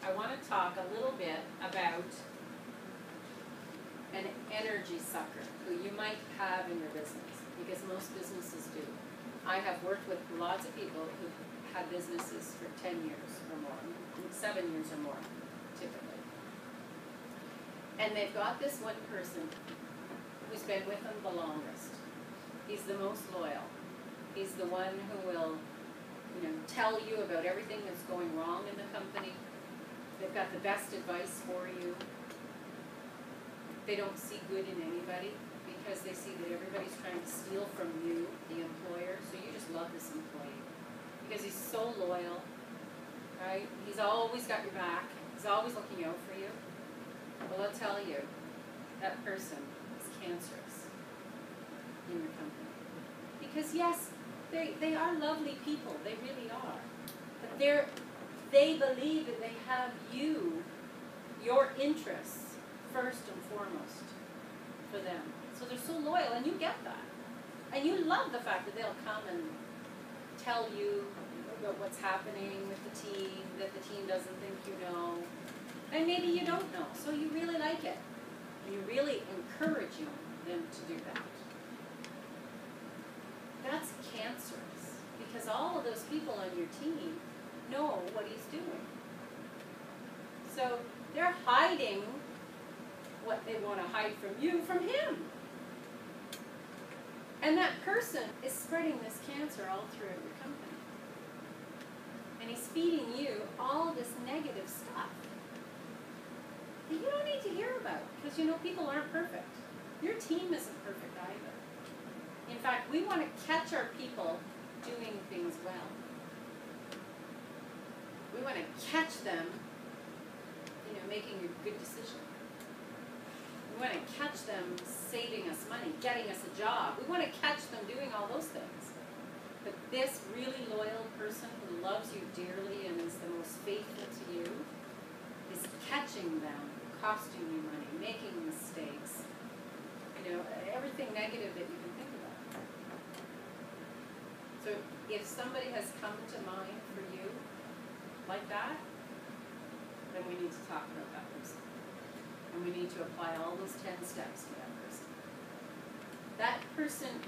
I want to talk a little bit about an energy sucker who you might have in your business, because most businesses do. I have worked with lots of people who've had businesses for 10 years or more, 7 years or more, typically. And they've got this one person who's been with them the longest. He's the most loyal. He's the one who will, tell you about everything that's going wrong in the company. They've got the best advice for you. They don't see good in anybody because they see that everybody's trying to steal from you, the employer, so you just love this employee because he's so loyal, right? He's always got your back. He's always looking out for you. Well, I'll tell you, that person is cancerous in your company. Because yes, they are lovely people, they really are. But they believe that they have you, your interests, first and foremost for them. So they're so loyal, and you get that. And you love the fact that they'll come and tell you about what's happening with the team, that the team doesn't think you know. And maybe you don't know, so you really like it. And you're really encouraging them to do that. That's cancerous, because all of those people on your team know what he's doing. So they're hiding what they want to hide from you from him. And that person is spreading this cancer all throughout your company. And he's feeding you all this negative stuff that you don't need to hear about, because people aren't perfect. Your team isn't perfect either. In fact, we want to catch our people doing things well. We want to catch them, making a good decision. We want to catch them saving us money, getting us a job. We want to catch them doing all those things. But this really loyal person who loves you dearly and is the most faithful to you is catching them, costing you money, making mistakes, everything negative that you can think about. So if somebody has come to mind for you like that, then we need to talk about that person. And we need to apply all those 10 steps to that person. That person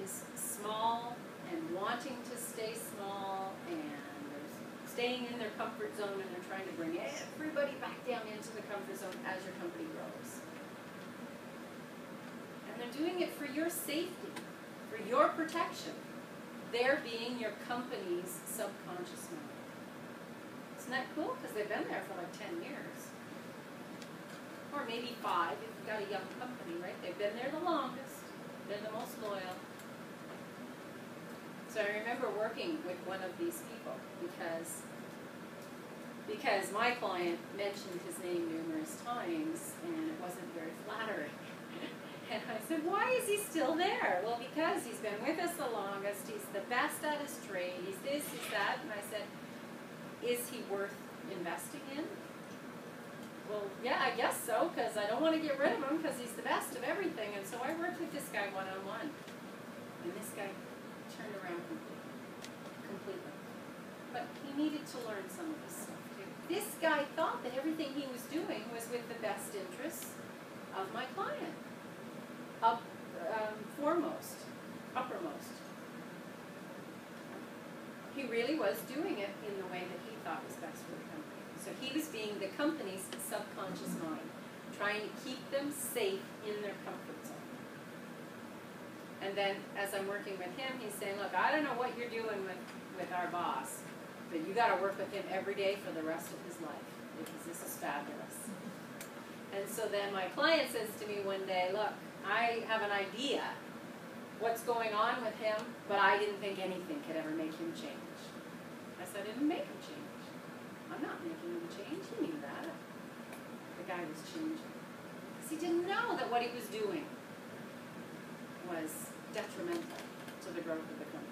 is small and wanting to stay small, and they're staying in their comfort zone, and they're trying to bring everybody back down into the comfort zone as your company grows. And they're doing it for your safety, for your protection. They're being your company's subconscious mind. Isn't that cool? Because they've been there for like 10 years. Or maybe 5 if you've got a young company, right? They've been there the longest. They're the most loyal. So I remember working with one of these people because my client mentioned his name numerous times and it wasn't very flattering. And I said, why is he still there? Well, because he's been with us the longest, he's the best at his trade, he's this, he's that. And I said, is he worth investing in? Well, yeah, I guess so, because I don't want to get rid of him because he's the best of everything. And so I worked with this guy one-on-one. And this guy turned around completely. But he needed to learn some of this stuff too. This guy thought that everything he was doing was with the best interests of my client. Uppermost. He really was doing it in the way that he thought was best for the company. So he was being the company's subconscious mind, trying to keep them safe in their comfort zone. And then as I'm working with him, he's saying, look, I don't know what you're doing with our boss, but you got to work with him every day for the rest of his life, because this is fabulous. And so then my client says to me one day, look, I have an idea what's going on with him, but I didn't think anything could ever make him change. I said, I didn't make him change. I'm not making him change. He knew that. The guy was changing. Because he didn't know that what he was doing was detrimental to the growth of the company.